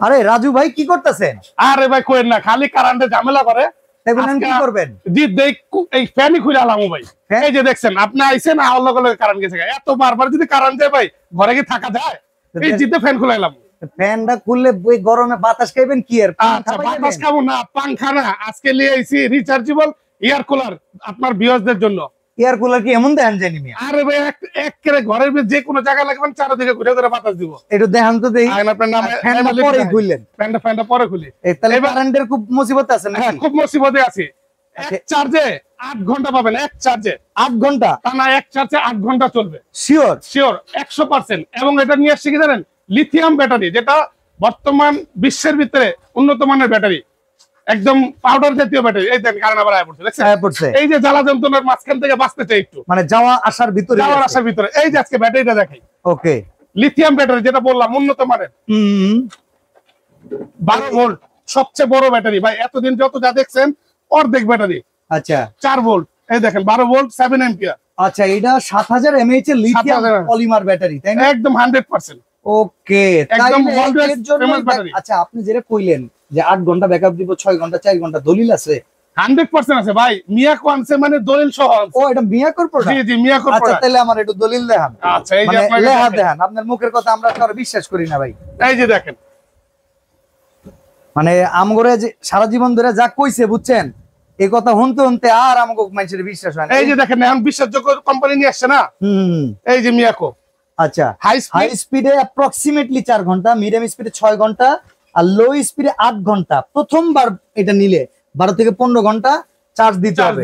আরে রাজু ভাই কি করতেছেন? আরে ভাই কইেন না, খালি কারেন্টে ঝামেলা করে। কি করবেন? জি দেখ এই ফ্যানই খুলে আলামু ভাই। এই যে দেখছেন আপনি আইছেন আল্লাহ করে কারেন্ট গেছে, এত বারবার যদি কারেন্ট যায় ভাই ঘরে কি থাকা যায়? এই জিতে ফ্যান খুলে আলাম। ফ্যানটা খুললে ওই গরমে বাতাস খাইবেন কি আর? আচ্ছা বাতাস খাবো না, পাংখা না, আজকে নিয়ে আইছি রিচার্জেবল এয়ার কুলার আপনার ভিউয়ারদের জন্য। এয়ার কুলার কি এমন দেখান জানি মিয়া? আরে ভাই এক করে ঘরের যে কোনো জায়গা লাগবেন চারদিকে ঘুরে ঘুরে বাতাস দিব। একটু দেখান তো দেই। আপনার নাম ফ্যানটা পরে খুললেন। ফ্যানটা পরে খুলি। তাহলে কারেন্টের খুব মুসিবত আছে নাকি? হ্যাঁ খুব মুসিবতে আছে। এক চার্জে 8 ঘন্টা পাবেন, এক চার্জে 8 ঘন্টা। তা না, এক চার্জে 8 ঘন্টা চলবে। শিওর 100%। এবং এটা নিয়ে আসছে কি জানেন, লিথিয়াম ব্যাটারি, যেটা বর্তমান বিশ্বের ভিতরে উন্নত মানের ব্যাটারি, একদম পাউডার জাতীয় ব্যাটারি। এই দেখেন কারেন্ট আবার আয়া পড়ছে। এই যে জ্বালা যন্ত্রণার মাঝখান থেকে বাঁচতে চাই একটু, মানে যাওয়া আসার ভিতরে, এই যে আজকে ব্যাটারিটা দেখাই। ওকে, লিথিয়াম ব্যাটারি যেটা বললাম উন্নত মানের, 12 ভোল্ট সবচেয়ে বড় ব্যাটারি ভাই। এতদিন যত যা দেখছেন অর্ধেক ব্যাটারি। আচ্ছা 4 ভোল্ট, এই দেখেন 12 ভোল্ট 7 অ্যাম্পিয়ার। আচ্ছা এটা 7000 mAh এর লিথিয়াম পলিমার ব্যাটারি, তাই না? একদম 100%। ওকে, একদম ফেমাস ব্যাটারি। আচ্ছা আপনি যেটা কইলেন যে 8 ঘন্টা ব্যাকআপ দিব, 6 ঘন্টা 4 ঘন্টা, দলিল আছে? 100% আছে ভাই। মিয়াকো আনছে মানে দলিল সহ আনছে। ও এটা মিয়াকোর প্রোডাক্ট? জি জি মিয়াকোর প্রোডাক্ট। আচ্ছা তাহলে আমার একটু দলিল দেখান। আচ্ছা এই যে আপনাকে লেখা দেখান, আপনার মুখের কথা আমরা তো আর বিশ্বাস করি না ভাই। এই যে দেখেন, মানে আমগরে যে সারা জীবন ধরে যা কইছে বুঝছেন, এই কথা শুনতে শুনতে আর আমাকে মানুষের বিশ্বাস হয় না। এই যে দেখেন এখন বিশ্বাসযোগ্য কোম্পানি নিয়ে আসছে না। এই যে মিয়াকো। আচ্ছা হাই স্পিডে অ্যাপ্রক্সিমেটলি 4 ঘন্টা, মিডিয়াম স্পিডে 6 ঘন্টা, আর লো স্পিডে 8 ঘন্টা। প্রথমবার এটা নিলে 12 থেকে 15 ঘন্টা চার্জ দিতে হবে।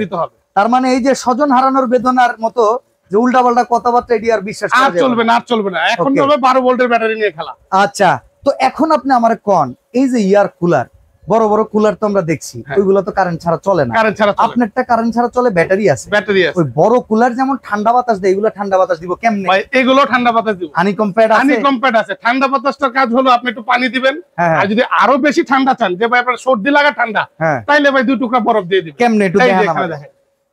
তার মানে এই যে স্বজন হারানোর বেদনার মতো যে উল্টাপাল্টা কথাবার্তা, এটি আর বিশ্বাস করা যাবে না, আর চলবে না। এখন হবে 12 ভোল্টের ব্যাটারি নিয়ে খেলা। আচ্ছা তো এখন আপনি আমারে কোন, এই যে এয়ার কুলার, বড় বড় কুলার তো আমরা দেখছি, ওইগুলো তো কারেন্ট ছাড়া চলে না। আপনারটা কারেন্ট ছাড়া চলে, ব্যাটারি আছে। ওই বড় কুলার যেমন ঠান্ডা বাতাস দেয়, এগুলো ঠান্ডা বাতাস দিব কেমনে? ভাই এগুলো ঠান্ডা বাতাস দিব, হানিকম প্যাড আছে। হানিকম প্যাড আছে। ঠান্ডা বাতাসটার কাজ হলো আপনি একটু পানি দিবেন, আর যদি আরো বেশি ঠান্ডা চান, যে ভাই আপনার সর্দি লাগা ঠান্ডা, তাইলে ভাই 2 টুকরা বরফ দিয়ে দিবেন। কেমনে একটু দেখেন আমাদের।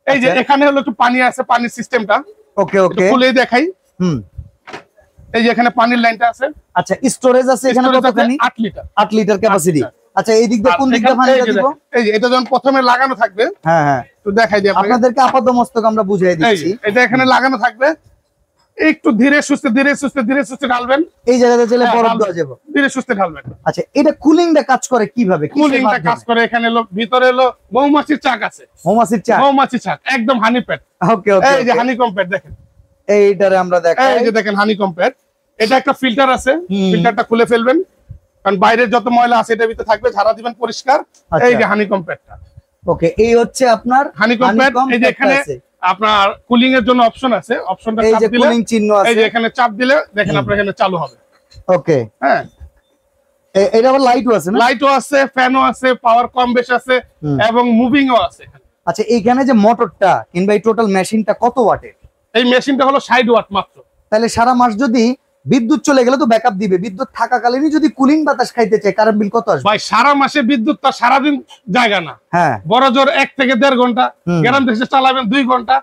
এই যে এখানে হলো একটু পানি আছে, পানির সিস্টেমটা। ওকে ওকে, খুলে দেখাই। এই যে এখানে পানির লাইনটা আছে। আচ্ছা স্টোরেজ আছে এখানে কতখানি? 8 লিটার। 8 litre capacity. আচ্ছা এই দিক দিয়ে কোন দিক দিয়ে পানিটা দিব? এই যে এটা যখন প্রথমে লাগানো থাকবে, হ্যাঁ হ্যাঁ তো দেখাই দিই আপনাদেরকে আপাতমস্তক আমরা বুঝিয়ে দিচ্ছি। এটা এখানে লাগানো থাকবে, একটু ধীরে সুস্থে ঢালবেন। এই জায়গাতে চলে বরফ দেওয়া যাবে, ধীরে সুস্থে ঢালবেন। আচ্ছা এটা কুলিংটা কাজ করে কিভাবে? কুলিংটা কাজ করে এখানে ভিতরে মৌমাছির চাক আছে। মৌমাছির চাক একদম হানি প্যাড। ওকে ওকে, এই যে হানিকম প্যাড দেখেন, এইটারে আমরা দেখাই। এই যে দেখেন হানিকম প্যাড, এটা একটা ফিল্টার আছে, ফিল্টারটা খুলে ফেলবেন, কারণ বাইরের যত ময়লা আছে এটার ভিতরে থাকবে, ঝাড়া দিবেন পরিষ্কার। এই যে হানিকম প্যাডটা। ওকে এই হচ্ছে আপনার হানিকম প্যাড। এই যে এখানে আপনার কুলিং এর জন্য অপশন আছে, অপশনটা চাপ দিলে কুলিং চিহ্ন আছে, এই যে এখানে চাপ দিলে দেখেন আপনার এখানে চালু হবে। ওকে হ্যাঁ, এটা আবার লাইটও আছে না? লাইটও আছে, ফ্যানও আছে, পাওয়ার কম বেশি আছে, এবং মুভিংও আছে। আচ্ছা এইখানে যে মোটরটা কিংবা এই টোটাল মেশিনটা কত ওয়াটের? এই মেশিনটা হলো 60 ওয়াট মাত্র। তাহলে সারা মাস যদি বিদ্যুৎ চলে গেলে তো ব্যাকআপ দিবে, বিদ্যুৎ থাকাকালীনই যদি কুলিং বাতাস খাইতে চায় কারেন্ট বিল কত আসবে? ভাই সারা মাসে বিদ্যুৎ তো সারা দিন জায়গা না। হ্যাঁ বড় জোর 1 থেকে 1.5 ঘন্টা, গ্রাম দেশে চালাবেন 2 ঘন্টা,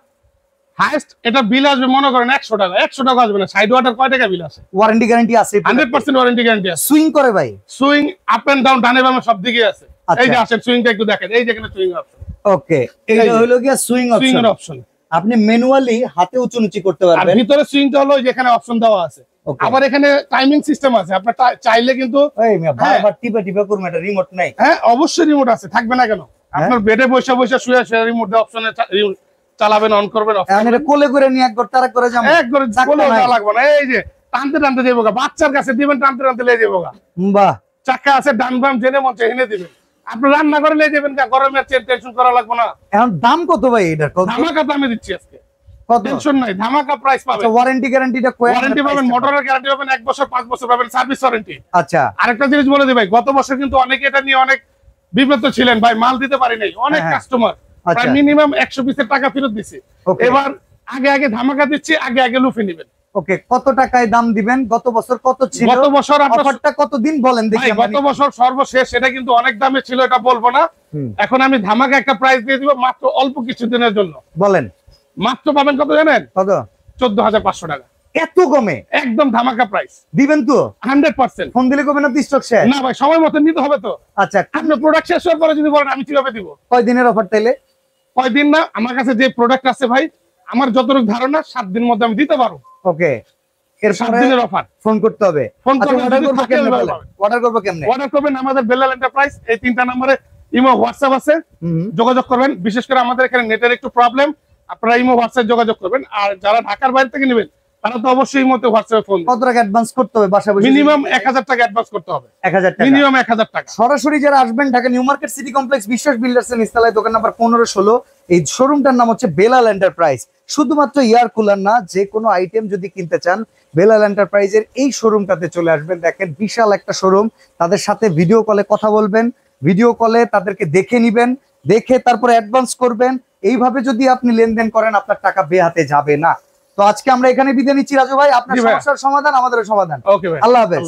হাইয়েস্ট এটা বিল আসবে মনে করেন 100 টাকা। 100 টাকা আসবে না, 60 ওয়াটের কয় টাকা বিল আসে? ওয়ারেন্টি গ্যারান্টি আছে? 100% ওয়ারেন্টি গ্যারান্টি আছে। সুইং করে ভাই? সুইং আপ এন্ড ডাউন, ডানে বামে সব দিকে আছে। এই যে আসেন সুইংটা একটু দেখেন, এই যে এখানে সুইং অপশন। ওকে এটা হলো কি সুইং অপশন, আপনি ম্যানুয়ালি হাতে উঁচু নিচু করতে পারবেন। আর ভিতরে সুইংটা হলো যেখানে অপশন দেওয়া আছে, আবার এখানে টাইমিং সিস্টেম আছে। আপনি চাইলে কিন্তু এই বারবার টিপে করুন, এটা রিমোট নাই? হ্যাঁ অবশ্যই রিমোট আছে, থাকবে না কেন? আপনার বেডে বসে শুয়ে রিমোট দিয়ে অপশনে চালাবেন, অন করবেন। এটা কোলে করে নিয়ে একবার তারা করে যাবেন, একবার কোলে লাগবে না। এই যে টানতে টানতে যাবো, বাচ্চার কাছে দিবেন, টানতে টানতে লেগে যাবো। বাহ, চাকা আছে ডান বাম জেনে মন এনে দিবেন। আপনি রান্না করে লেগে যাবেন, গরমের টেনশন করা লাগবে না। এখন দাম কত ভাই এটা? ধামাকা দামে দিচ্ছি আজকে, টেনশন নাই, ধামাকা প্রাইস পাবেন। ওয়ারেন্টি গ্যারান্টিটা কয়? ওয়ারেন্টি পাবেন, মোটরের গ্যারান্টি পাবেন 1 বছর 5 বছর পাবেন, সার্ভিস ওয়ারেন্টি। আচ্ছা আরেকটা জিনিস বলে দিই ভাই, গত বছর কিন্তু অনেকে এটা নিয়ে অনেক বিব্রত ছিলেন ভাই, মাল দিতে পারি নাই। অনেক কাস্টমার প্রায় মিনিমাম 100 পিসের টাকা ফেরত দিছে। এবার আগে ধামাকা দিচ্ছি, আগে লুফে নেবেন। ওকে কত টাকায় দাম দিবেন? গত বছর কত ছিল? গত বছর অফারটা কতদিন বলেন দেখি। গত বছর সর্বশেষ এটা কিন্তু অনেক দামে ছিল, এটা বলবো না। এখন আমি ধামাকা একটা প্রাইস দিয়ে দিব মাত্র অল্প কিছু দিনের জন্য। বলেন। মাত্র পাবেন কত জানেন? কত? 14,500 টাকা। এত কমে একদম ধামাকা প্রাইস দিবেন তো 100%। ফোন দিলে কমে না স্টক শেষ? না ভাই, সময় মতো নিতে হবে তো। আচ্ছা, আপনি প্রোডাক্ট শেষ হওয়ার পরে যদি বলেন আমি কিভাবে দিব? কয় দিনের অফার তাইলে? কয়দিন না, আমার কাছে যে প্রোডাক্ট আছে ভাই, আমার যতটুকু ধারণা 7 দিনের মধ্যে আমি দিতে পারবো। ওকে, এর 7 দিনের অফার। ফোন করতে হবে। ফোন আচ্ছা, করবেন, অর্ডার করব কেমনে? অর্ডার করব কেমনে? অর্ডার করবেন আমাদের বেলাল এন্টারপ্রাইজ, এই 3টা নম্বরে ইমো হোয়াটসঅ্যাপ আছে, যোগাযোগ করবেন। বিশেষ করে আমাদের এখানে নেটের একটু প্রবলেম, আপনারা ইমো হোয়াটসঅ্যাপ যোগাযোগ করবেন। আর যারা ঢাকার বাইরে থেকে নেবেন তারা তো অবশ্যই ইমোতে হোয়াটসঅ্যাপে ফোন। কত টাকা অ্যাডভান্স করতে হবে বাসা বসে? মিনিমাম 1000 টাকা অ্যাডভান্স করতে হবে। 1000 টাকা, মিনিমাম 1000 টাকা। সরাসরি যারা আসবেন Dhaka new market city complex বিশ্বাস বিল্ডার্স এর নিচতলায়, দোকান নাম্বার 15-16। এই শোরুমটার নাম হচ্ছে বেলাল এন্টারপ্রাইজ। শুধুমাত্র এয়ার কুলার না, যে কোনো আইটেম যদি কিনতে চান বেলাল এন্টারপ্রাইজের এই শোরুমটাতে চলে আসবেন। দেখেন বিশাল একটা শোরুম, তাদের সাথে ভিডিও কলে কথা বলবেন, ভিডিও কলে তাদেরকে দেখে নিবেন, দেখে তারপরে অ্যাডভান্স করবেন। এইভাবে যদি আপনি লেনদেন করেন আপনার টাকা বেহাতে যাবে না। তো আজকে আমরা এখানে বিদায় নিচ্ছি রাজু ভাই, আপনার সমস্যার সমাধান আমাদের সমাধান। ওকে ভাই, আল্লাহ হাফেজ।